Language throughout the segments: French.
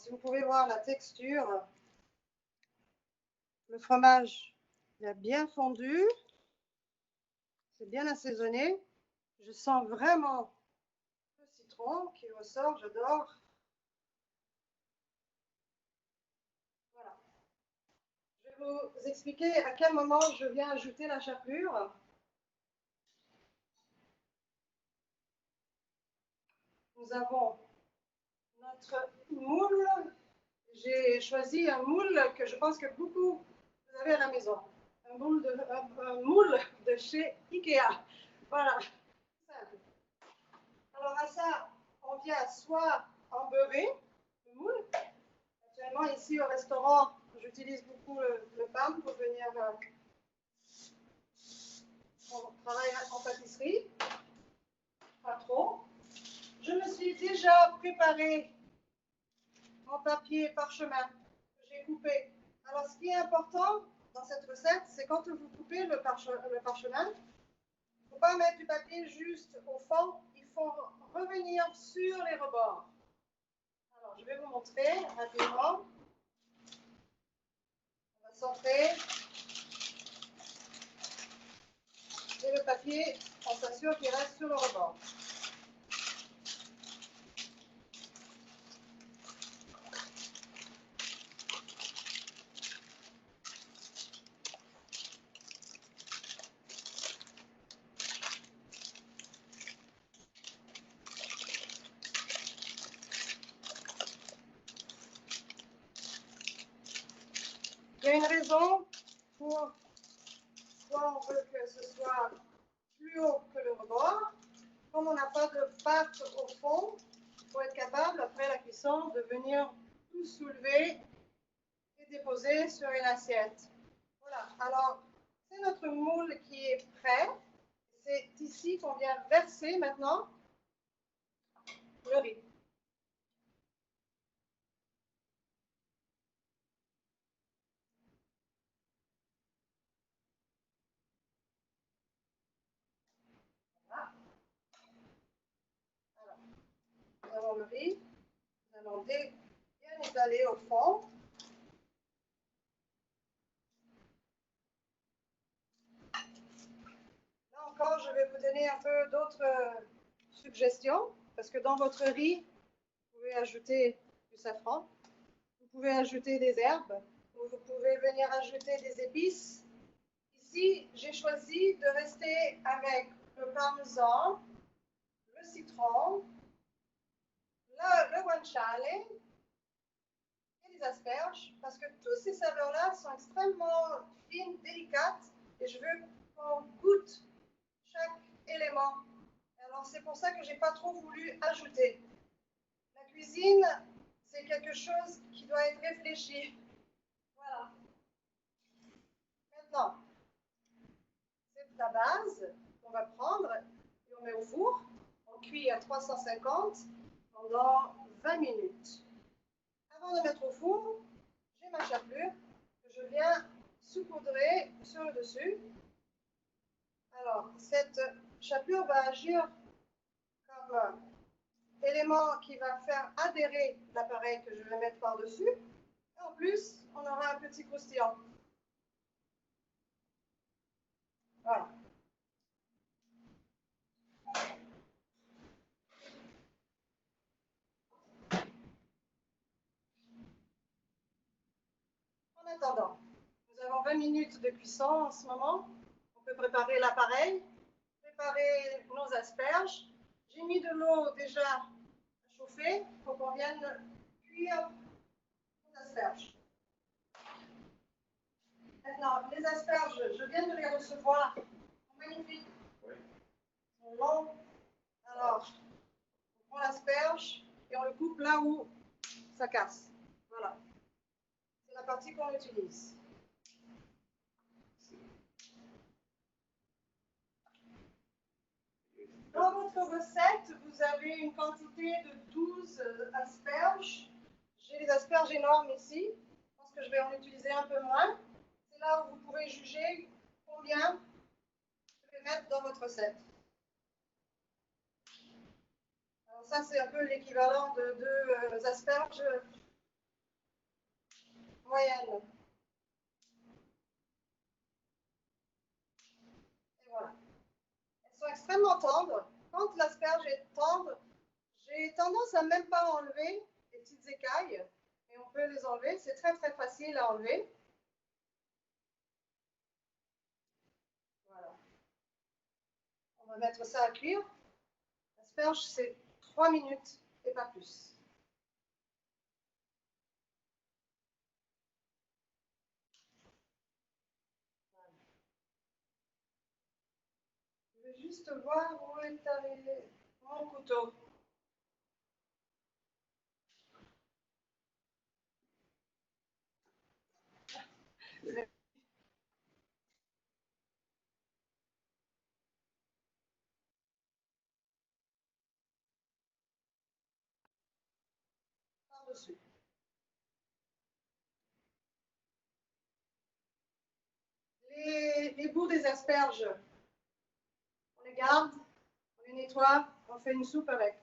si vous pouvez voir la texture, le fromage il a bien fondu, c'est bien assaisonné. Je sens vraiment le citron qui ressort, j'adore. Voilà. Je vais vous expliquer à quel moment je viens ajouter la chapelure. Nous avons notre moule. J'ai choisi un moule que je pense que beaucoup vous avez à la maison. Un moule de chez Ikea. Voilà. Simple. Alors à ça, on vient soit embeurrer le moule. Actuellement, ici au restaurant, j'utilise beaucoup le PAM pour venir. On travaille en pâtisserie. Pas trop. Je me suis déjà préparé mon papier parchemin que j'ai coupé. Alors, ce qui est important dans cette recette, c'est quand vous coupez le parchemin, il ne faut pas mettre du papier juste au fond, il faut revenir sur les rebords. Alors, je vais vous montrer rapidement. On va centrer. Et le papier, on s'assure qu'il reste sur le rebord. Il y a une raison pour pourquoi on veut que ce soit plus haut que le rebord. Comme on n'a pas de pâte au fond, il faut être capable, après la cuisson, de venir tout soulever et déposer sur une assiette. Voilà, alors c'est notre moule qui est prêt. C'est ici qu'on vient verser maintenant le riz. Voilà. Alors, nous avons le riz. Nous allons bien étaler au fond. Là encore, je vais vous donner un peu d'autres suggestions, parce que dans votre riz, vous pouvez ajouter du safran, vous pouvez ajouter des herbes, ou vous pouvez venir ajouter des épices. Ici, j'ai choisi de rester avec le parmesan, le citron, le guanciale et les asperges, parce que toutes ces saveurs-là sont extrêmement fines, délicates, et je veux qu'on goûte chaque élément. Alors c'est pour ça que je n'ai pas trop voulu ajouter. La cuisine, c'est quelque chose qui doit être réfléchi. Voilà. Maintenant, c'est la base qu'on va prendre et on met au four. On cuit à 350 pendant 20 minutes. Avant de mettre au four, j'ai ma chapelure que je viens saupoudrer sur le dessus. Alors, cette chapelure va agir comme élément qui va faire adhérer l'appareil que je vais mettre par-dessus. Et en plus, on aura un petit croustillant. Voilà. En attendant, nous avons 20 minutes de cuisson en ce moment. On peut préparer l'appareil, préparer nos asperges. J'ai mis de l'eau déjà à chauffer pour qu'on vienne cuire nos asperges. Maintenant, les asperges, je viens de les recevoir. Magnifiques. Ils sont longs. Alors, on prend l'asperge et on le coupe là où ça casse. Voilà. C'est la partie qu'on utilise. Dans votre recette, vous avez une quantité de 12 asperges. J'ai les asperges énormes ici. Je pense que je vais en utiliser un peu moins. C'est là où vous pourrez juger combien je vais mettre dans votre recette. Alors ça, c'est un peu l'équivalent de 2 asperges moyenne. Et voilà. Elles sont extrêmement tendres. Quand l'asperge est tendre, j'ai tendance à même pas enlever les petites écailles, mais on peut les enlever. C'est très très facile à enlever. Voilà. On va mettre ça à cuire. L'asperge, c'est 3 minutes et pas plus. Je vais juste voir où est arrivé mon couteau. Par-dessus. Les bouts des asperges, on les garde, on les nettoie, on fait une soupe avec.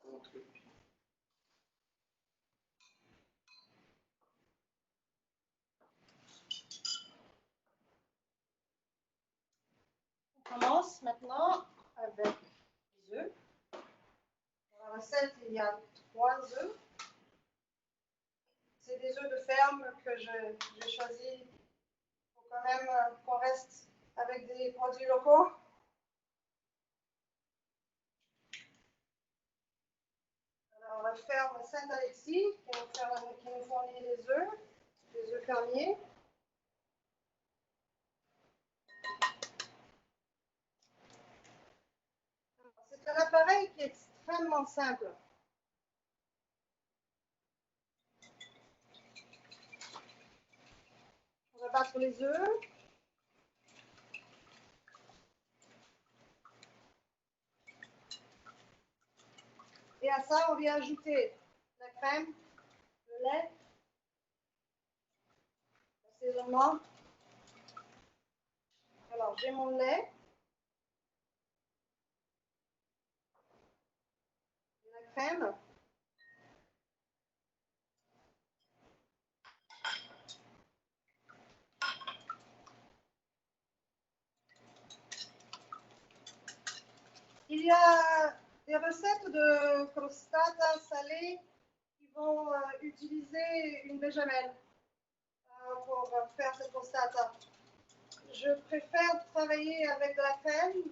On commence maintenant avec les œufs. Dans la recette, il y a 3 œufs. C'est des œufs de ferme que j'ai choisi. Il faut quand même qu'on reste avec des produits locaux. Alors, la ferme Saint-Alexis qui nous fournit les œufs fermiers. C'est un appareil qui est extrêmement simple. On va battre les œufs. Et à ça, on vient ajouter la crème, le lait, l'assaisonnement. Alors, j'ai mon lait, la crème. Il y a des recettes de crostata salée qui vont utiliser une béchamel pour faire cette crostata. Je préfère travailler avec de la crème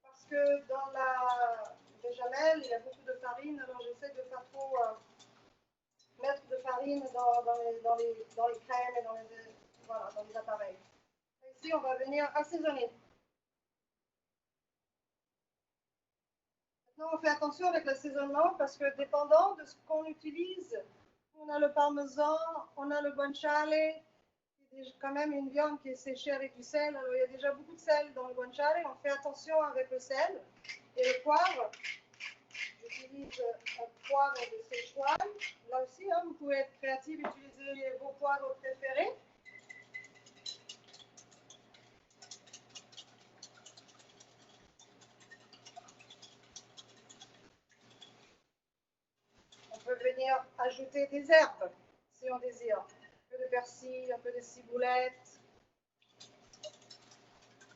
parce que dans la béchamel, il y a beaucoup de farine, alors j'essaie de ne pas trop mettre de farine dans les crèmes et dans les appareils. Ici, on va venir assaisonner. Maintenant, on fait attention avec l'assaisonnement parce que dépendant de ce qu'on utilise, on a le parmesan, on a le guanciale, c'est quand même une viande qui est séchée avec du sel. Alors, il y a déjà beaucoup de sel dans le guanciale. On fait attention avec le sel et le poivre. J'utilise un poivre de Szechuan. Là aussi, hein, vous pouvez être créatif, utiliser vos poivres préférés. On peut venir ajouter des herbes si on désire. Un peu de persil, un peu de ciboulette.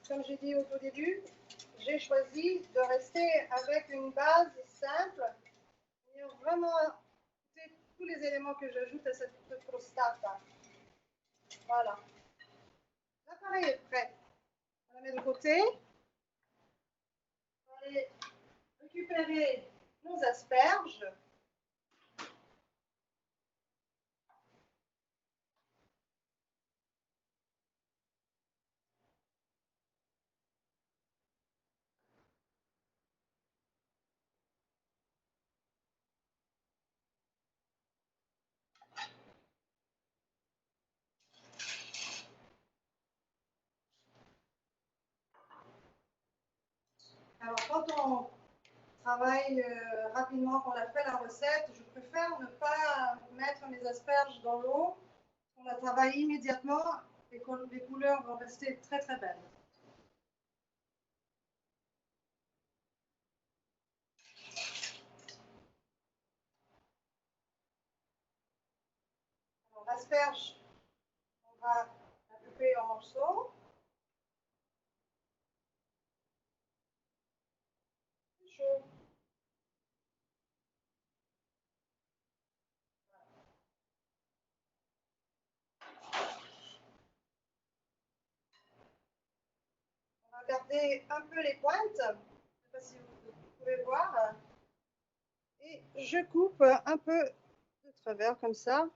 Comme j'ai dit au tout début, j'ai choisi de rester avec une base simple. Il y a vraiment tous les éléments que j'ajoute à cette crostata. Voilà. L'appareil est prêt. On la met de côté. On va aller récupérer nos asperges. Alors, quand on travaille rapidement, qu'on a fait la recette, je préfère ne pas mettre mes asperges dans l'eau. On la travaille immédiatement, les couleurs vont rester très très belles. asperges, on va la couper en morceaux. C'est chaud. On va garder un peu les pointes. Je ne sais pas si vous pouvez voir. Et je coupe un peu de travers comme ça.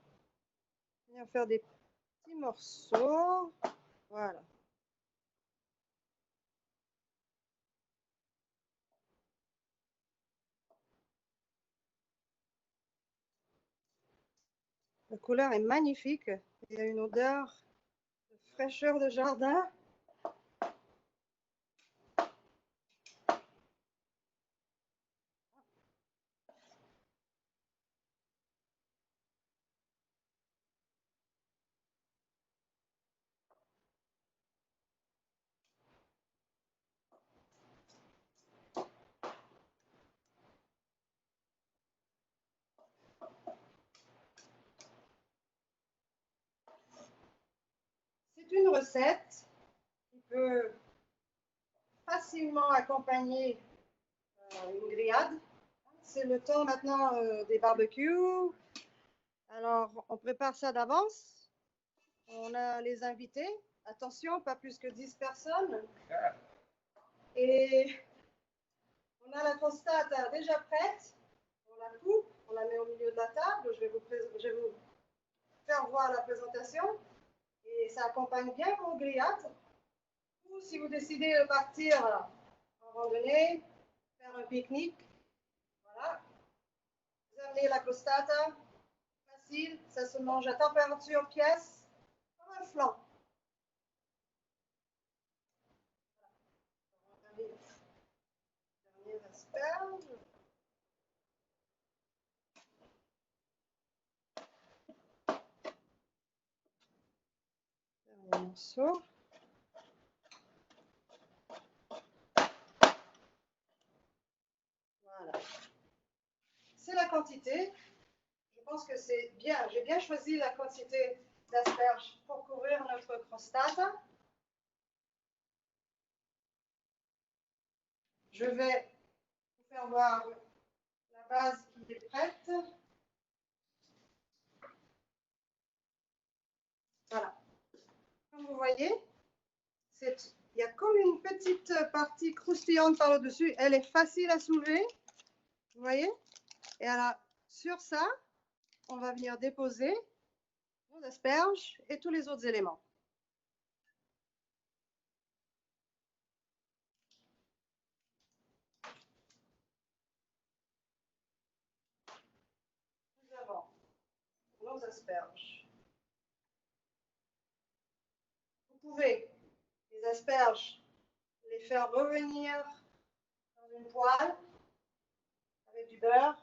On va faire des petits morceaux. Voilà. La couleur est magnifique. Il y a une odeur de fraîcheur de jardin. C'est une recette qui peut facilement accompagner une grillade. C'est le temps maintenant des barbecues. Alors, on prépare ça d'avance. On a les invités. Attention, pas plus que 10 personnes. Et on a la crostata déjà prête. On la coupe, on la met au milieu de la table. Je vais vous faire voir la présentation. Et ça accompagne bien vos grillades. Ou si vous décidez de partir en randonnée, faire un pique-nique, voilà. Vous amenez la crostata, facile, ça se mange à température pièce, comme un flan. Dernière asperge. Dernier morceau. Voilà. C'est la quantité. Je pense que c'est bien. J'ai bien choisi la quantité d'asperges pour couvrir notre crostata. Je vais vous faire voir la base qui est prête. Voilà. Comme vous voyez, il y a comme une petite partie croustillante par au-dessus. Elle est facile à soulever. Vous voyez? Et alors, sur ça, on va venir déposer nos asperges et tous les autres éléments. Nous avons nos asperges. Vous pouvez les asperges les faire revenir dans une poêle avec du beurre.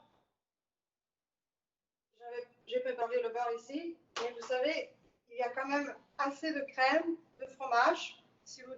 J'ai préparé le beurre ici, mais vous savez, il y a quand même assez de crème, de fromage. Si vous